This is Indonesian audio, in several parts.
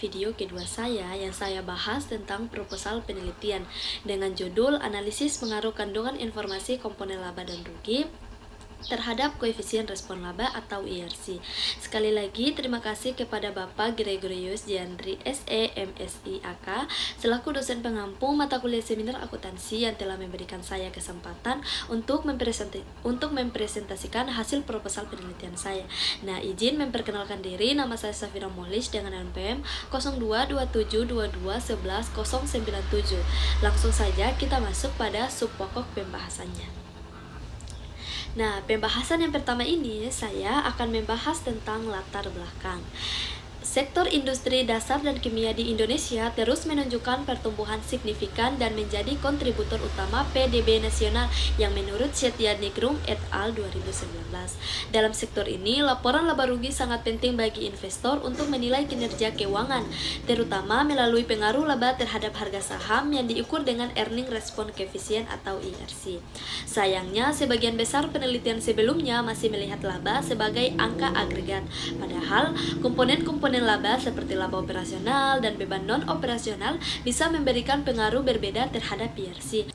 video kedua saya yang saya bahas tentang proposal penelitian dengan judul Analisis Pengaruh Kandungan Informasi Komponen Laba dan Rugi terhadap koefisien respon laba atau IRC. Sekali lagi terima kasih kepada Bapak Gregorius Giandri SE MSI AK selaku dosen pengampu mata kuliah seminar akuntansi yang telah memberikan saya kesempatan untuk mempresentasikan hasil proposal penelitian saya. Nah, izin memperkenalkan diri, nama saya Safira Mohlis dengan NPM 022722111097. Langsung saja kita masuk pada subpokok pembahasannya. Nah, pembahasan yang pertama ini saya akan membahas tentang latar belakang. Sektor industri dasar dan kimia di Indonesia terus menunjukkan pertumbuhan signifikan dan menjadi kontributor utama PDB nasional yang menurut Setianegrum et al. 2019. Dalam sektor ini, laporan laba rugi sangat penting bagi investor untuk menilai kinerja keuangan, terutama melalui pengaruh laba terhadap harga saham yang diukur dengan Earning Response Coefficient atau ERC. Sayangnya, sebagian besar penelitian sebelumnya masih melihat laba sebagai angka agregat, padahal komponen-komponen laba seperti laba operasional dan beban non-operasional bisa memberikan pengaruh berbeda terhadap IRC.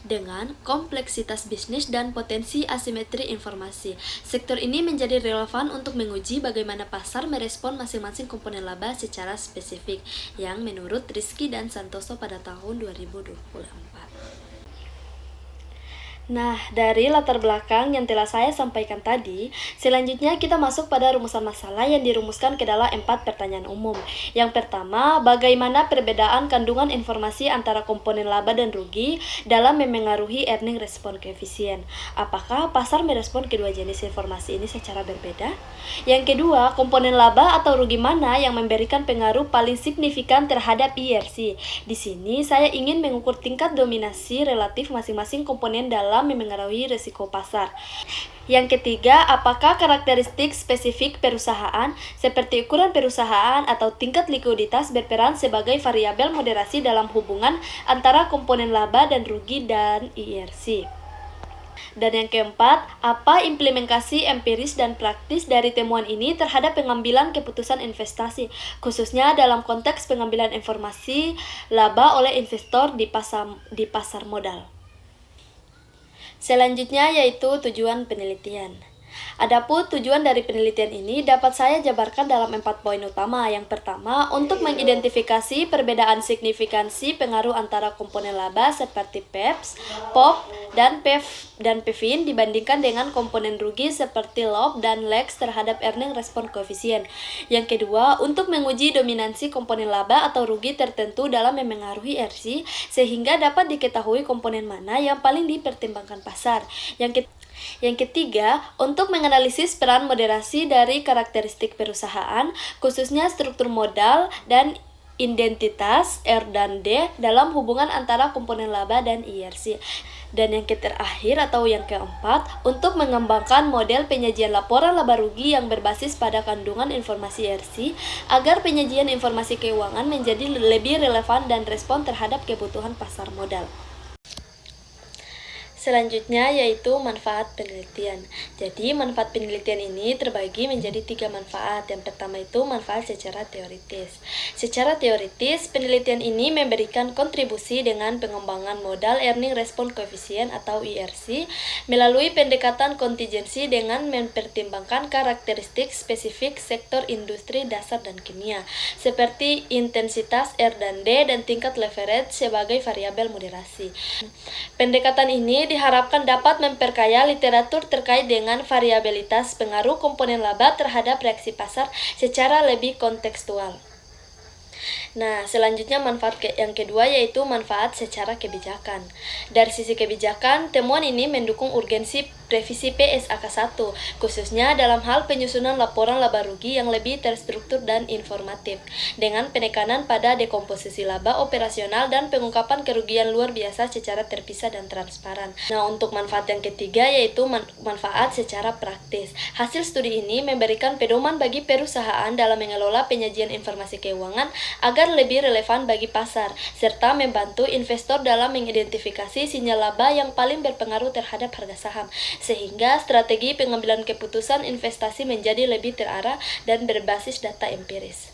Dengan kompleksitas bisnis dan potensi asimetri informasi, sektor ini menjadi relevan untuk menguji bagaimana pasar merespon masing-masing komponen laba secara spesifik, yang menurut Rizky dan Santoso pada tahun 2024. Nah, dari latar belakang yang telah saya sampaikan tadi, selanjutnya kita masuk pada rumusan masalah yang dirumuskan ke dalam 4 pertanyaan umum. Yang pertama, bagaimana perbedaan kandungan informasi antara komponen laba dan rugi dalam memengaruhi Earning Response Coefficient? Apakah pasar merespon kedua jenis informasi ini secara berbeda? Yang kedua, komponen laba atau rugi mana yang memberikan pengaruh paling signifikan terhadap IRC? Di sini saya ingin mengukur tingkat dominasi relatif masing-masing komponen dalam memengaruhi risiko pasar. Yang ketiga, apakah karakteristik spesifik perusahaan seperti ukuran perusahaan atau tingkat likuiditas berperan sebagai variabel moderasi dalam hubungan antara komponen laba dan rugi dan IRC? Dan yang keempat, apa implementasi empiris dan praktis dari temuan ini terhadap pengambilan keputusan investasi, khususnya dalam konteks pengambilan informasi laba oleh investor di pasar modal. Selanjutnya yaitu tujuan penelitian. Adapun tujuan dari penelitian ini dapat saya jabarkan dalam 4 poin utama. Yang pertama, untuk mengidentifikasi perbedaan signifikansi pengaruh antara komponen laba seperti PEPS, POP, dan PEVIN dibandingkan dengan komponen rugi seperti LOB dan LEX terhadap Earning Response Coefficient. Yang kedua, untuk menguji dominansi komponen laba atau rugi tertentu dalam memengaruhi RC sehingga dapat diketahui komponen mana yang paling dipertimbangkan pasar. Yang ketiga, untuk menganalisis peran moderasi dari karakteristik perusahaan, khususnya struktur modal dan identitas R dan D dalam hubungan antara komponen laba dan IRC. Dan yang terakhir atau yang keempat, untuk mengembangkan model penyajian laporan laba rugi yang berbasis pada kandungan informasi IRC agar penyajian informasi keuangan menjadi lebih relevan dan respon terhadap kebutuhan pasar modal. Selanjutnya yaitu manfaat penelitian. Jadi manfaat penelitian ini terbagi menjadi 3 manfaat. Yang pertama itu manfaat secara teoritis. Secara teoritis, penelitian ini memberikan kontribusi dengan pengembangan modal Earning Response Coefficient atau ERC melalui pendekatan kontingensi dengan mempertimbangkan karakteristik spesifik sektor industri dasar dan kimia seperti intensitas R dan D dan tingkat leverage sebagai variabel moderasi. Pendekatan ini diharapkan dapat memperkaya literatur terkait dengan variabilitas pengaruh komponen laba terhadap reaksi pasar secara lebih kontekstual. Nah, selanjutnya manfaat yang kedua yaitu manfaat secara kebijakan. Dari sisi kebijakan, temuan ini mendukung urgensi revisi PSAK 1, khususnya dalam hal penyusunan laporan laba rugi yang lebih terstruktur dan informatif, dengan penekanan pada dekomposisi laba operasional dan pengungkapan kerugian luar biasa secara terpisah dan transparan. Nah, untuk manfaat yang ketiga yaitu manfaat secara praktis. Hasil studi ini memberikan pedoman bagi perusahaan dalam mengelola penyajian informasi keuangan agar lebih relevan bagi pasar, serta membantu investor dalam mengidentifikasi sinyal laba yang paling berpengaruh terhadap harga saham, sehingga strategi pengambilan keputusan investasi menjadi lebih terarah dan berbasis data empiris.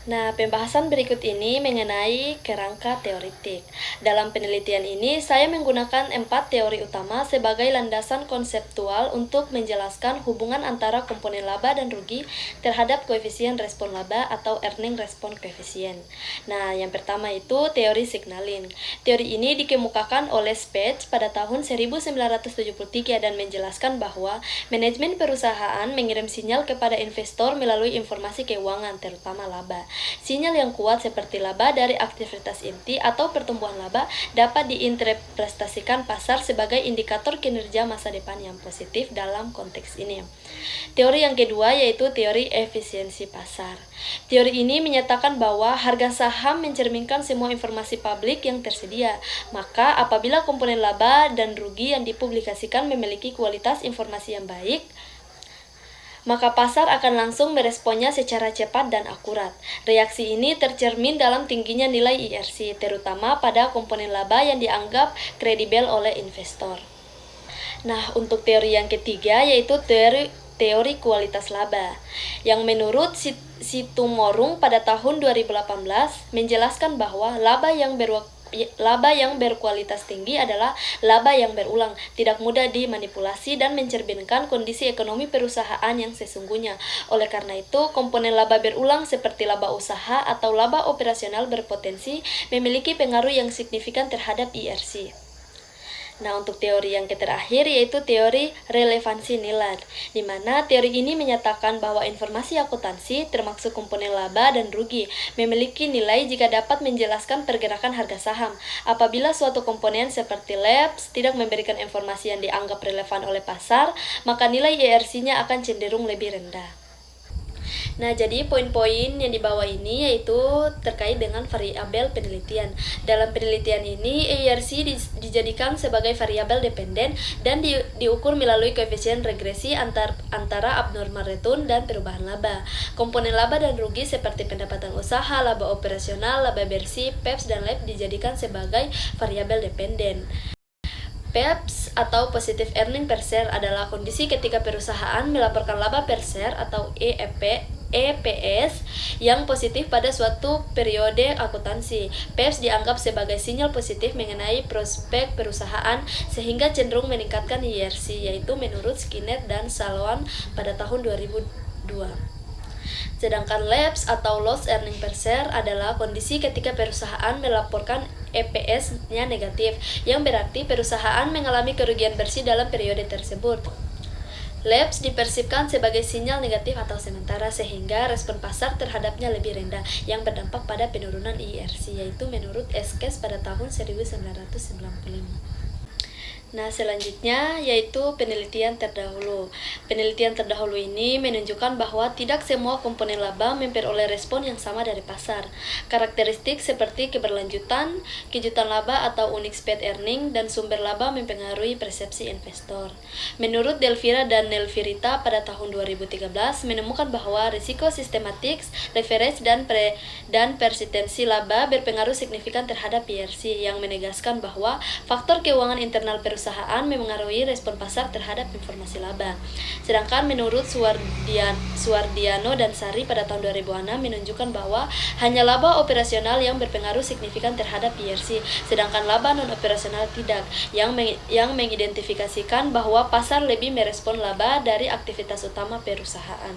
Nah, pembahasan berikut ini mengenai kerangka teoritik. Dalam penelitian ini, saya menggunakan 4 teori utama sebagai landasan konseptual untuk menjelaskan hubungan antara komponen laba dan rugi terhadap koefisien respon laba atau earning response coefficient. Nah, yang pertama itu teori signaling. Teori ini dikemukakan oleh Spetz pada tahun 1973 dan menjelaskan bahwa manajemen perusahaan mengirim sinyal kepada investor melalui informasi keuangan, terutama laba. Sinyal yang kuat seperti laba dari aktivitas inti atau pertumbuhan laba dapat diinterpretasikan pasar sebagai indikator kinerja masa depan yang positif dalam konteks ini. Teori yang kedua yaitu teori efisiensi pasar. Teori ini menyatakan bahwa harga saham mencerminkan semua informasi publik yang tersedia. Maka apabila komponen laba dan rugi yang dipublikasikan memiliki kualitas informasi yang baik, maka pasar akan langsung meresponnya secara cepat dan akurat. Reaksi ini tercermin dalam tingginya nilai IRC, terutama pada komponen laba yang dianggap kredibel oleh investor. Nah, untuk teori yang ketiga yaitu teori kualitas laba, yang menurut Situmorang pada tahun 2018 menjelaskan bahwa laba yang berkualitas tinggi adalah laba yang berulang, tidak mudah dimanipulasi dan mencerminkan kondisi ekonomi perusahaan yang sesungguhnya. Oleh karena itu, komponen laba berulang seperti laba usaha atau laba operasional berpotensi memiliki pengaruh yang signifikan terhadap IRC. Nah, untuk teori yang terakhir yaitu teori relevansi nilai, di mana teori ini menyatakan bahwa informasi akuntansi termasuk komponen laba dan rugi memiliki nilai jika dapat menjelaskan pergerakan harga saham. Apabila suatu komponen seperti LEPS tidak memberikan informasi yang dianggap relevan oleh pasar, maka nilai IRC-nya akan cenderung lebih rendah. Nah, jadi poin-poin yang di bawah ini yaitu terkait dengan variabel penelitian. Dalam penelitian ini, IRC dijadikan sebagai variabel dependen dan diukur melalui koefisien regresi antara abnormal return dan perubahan laba. Komponen laba dan rugi seperti pendapatan usaha, laba operasional, laba bersih, PEPS, dan LEP dijadikan sebagai variabel dependen. PEPS atau Positive Earning Per Share adalah kondisi ketika perusahaan melaporkan laba per share atau EPS yang positif pada suatu periode akuntansi. PEPS dianggap sebagai sinyal positif mengenai prospek perusahaan sehingga cenderung meningkatkan IRC, yaitu menurut Skinner dan Salwan pada tahun 2002. Sedangkan LEPS atau Loss Earning Per Share adalah kondisi ketika perusahaan melaporkan EPS-nya negatif, yang berarti perusahaan mengalami kerugian bersih dalam periode tersebut. LEPS dipersepsikan sebagai sinyal negatif atau sementara sehingga respon pasar terhadapnya lebih rendah, yang berdampak pada penurunan IRC, yaitu menurut Eskes pada tahun 1995. Nah, selanjutnya yaitu penelitian terdahulu. Penelitian terdahulu ini menunjukkan bahwa tidak semua komponen laba memperoleh respon yang sama dari pasar. Karakteristik seperti keberlanjutan, kejutan laba atau unexpected earning, dan sumber laba mempengaruhi persepsi investor. Menurut Delvira dan Nelvirita pada tahun 2013 menemukan bahwa risiko sistematik, leverage, dan persistensi laba berpengaruh signifikan terhadap IRC, yang menegaskan bahwa faktor keuangan internal perusahaan memengaruhi respon pasar terhadap informasi laba. Sedangkan menurut Suwardiano dan Sari pada tahun 2006 menunjukkan bahwa hanya laba operasional yang berpengaruh signifikan terhadap IRC, sedangkan laba non-operasional tidak, yang mengidentifikasikan bahwa pasar lebih merespon laba dari aktivitas utama perusahaan.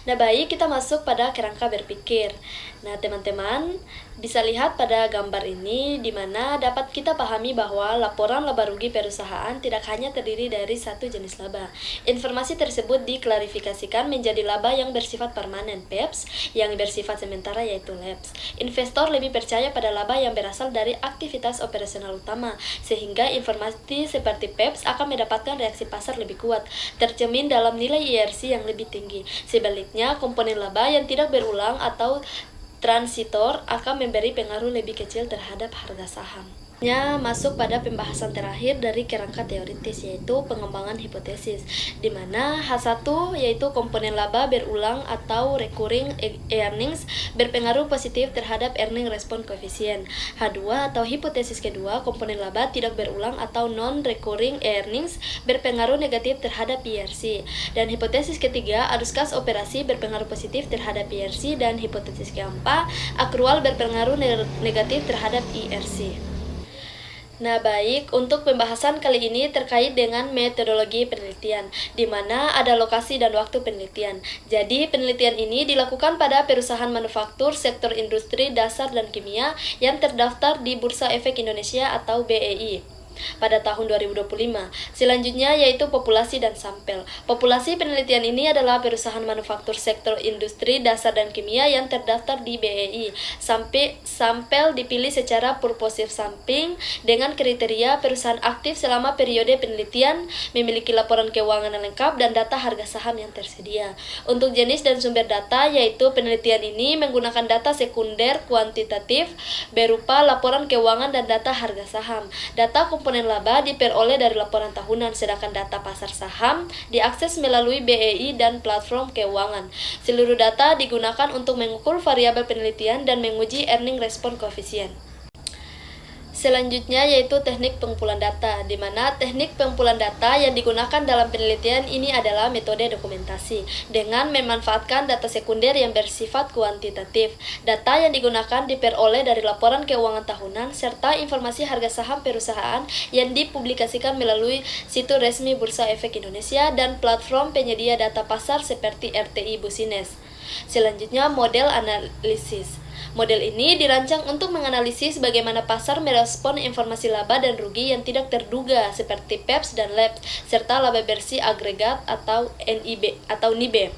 Nah, baik, kita masuk pada kerangka berpikir. Nah, teman-teman bisa lihat pada gambar ini di mana dapat kita pahami bahwa laporan laba rugi perusahaan tidak hanya terdiri dari satu jenis laba. Informasi tersebut diklarifikasikan menjadi laba yang bersifat permanen PEPS, yang bersifat sementara yaitu LEPS. Investor lebih percaya pada laba yang berasal dari aktivitas operasional utama, sehingga informasi seperti PEPS akan mendapatkan reaksi pasar lebih kuat, tercermin dalam nilai IRC yang lebih tinggi. Sebaliknya, komponen laba yang tidak berulang atau transitor akan memberi pengaruh lebih kecil terhadap harga saham. Masuk pada pembahasan terakhir dari kerangka teoritis, yaitu pengembangan hipotesis, di mana H1 yaitu komponen laba berulang atau recurring earnings berpengaruh positif terhadap earning response coefficient. H2 atau hipotesis kedua, komponen laba tidak berulang atau non-recurring earnings berpengaruh negatif terhadap IRC. Dan hipotesis ketiga, arus kas operasi berpengaruh positif terhadap IRC. Dan hipotesis keempat, akrual berpengaruh negatif terhadap IRC. Nah, baik, untuk pembahasan kali ini terkait dengan metodologi penelitian, di mana ada lokasi dan waktu penelitian. Jadi, penelitian ini dilakukan pada perusahaan manufaktur sektor industri dasar dan kimia yang terdaftar di Bursa Efek Indonesia atau BEI pada tahun 2025. Selanjutnya yaitu populasi dan sampel. Populasi penelitian ini adalah perusahaan manufaktur sektor industri dasar dan kimia yang terdaftar di BEI. Sampel dipilih secara purposive sampling dengan kriteria perusahaan aktif selama periode penelitian, memiliki laporan keuangan yang lengkap dan data harga saham yang tersedia. Untuk jenis dan sumber data, yaitu penelitian ini menggunakan data sekunder kuantitatif berupa laporan keuangan dan data harga saham. Data komponen laba diperoleh dari laporan tahunan, sedangkan data pasar saham diakses melalui BEI dan platform keuangan. Seluruh data digunakan untuk mengukur variabel penelitian dan menguji earning response coefficient. Selanjutnya yaitu teknik pengumpulan data, di mana teknik pengumpulan data yang digunakan dalam penelitian ini adalah metode dokumentasi dengan memanfaatkan data sekunder yang bersifat kuantitatif. Data yang digunakan diperoleh dari laporan keuangan tahunan serta informasi harga saham perusahaan yang dipublikasikan melalui situs resmi Bursa Efek Indonesia dan platform penyedia data pasar seperti RTI Busines. Selanjutnya model analisis. Model ini dirancang untuk menganalisis bagaimana pasar merespon informasi laba dan rugi yang tidak terduga seperti PEPS dan LEPS serta laba bersih agregat atau NIB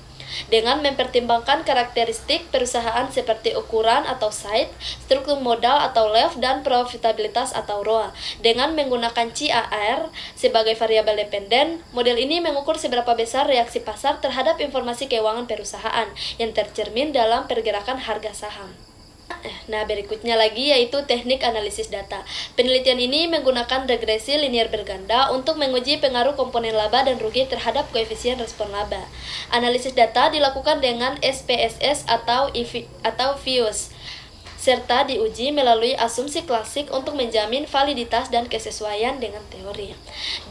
dengan mempertimbangkan karakteristik perusahaan seperti ukuran atau size, struktur modal atau LEV, dan profitabilitas atau ROA. Dengan menggunakan CAR sebagai variabel dependen, model ini mengukur seberapa besar reaksi pasar terhadap informasi keuangan perusahaan yang tercermin dalam pergerakan harga saham. Nah, berikutnya lagi yaitu teknik analisis data. Penelitian ini menggunakan regresi linear berganda untuk menguji pengaruh komponen laba dan rugi terhadap koefisien respon laba. Analisis data dilakukan dengan SPSS atau views, serta diuji melalui asumsi klasik untuk menjamin validitas dan kesesuaian dengan teori.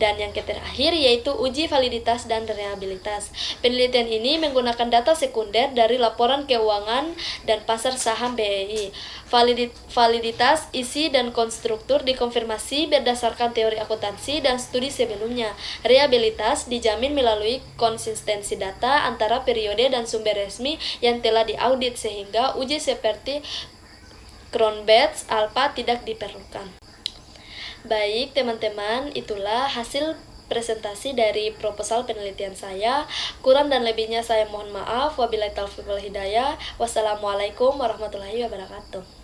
Dan yang terakhir yaitu uji validitas dan reliabilitas. Penelitian ini menggunakan data sekunder dari laporan keuangan dan pasar saham BEI. Validitas, isi, dan konstruktur dikonfirmasi berdasarkan teori akuntansi dan studi sebelumnya. Reliabilitas dijamin melalui konsistensi data antara periode dan sumber resmi yang telah diaudit sehingga uji seperti Cronbach's alpha tidak diperlukan. Baik teman-teman, itulah hasil presentasi dari proposal penelitian saya. Kurang dan lebihnya saya mohon maaf. Wabillahi taufiq wal hidayah. Wassalamualaikum warahmatullahi wabarakatuh.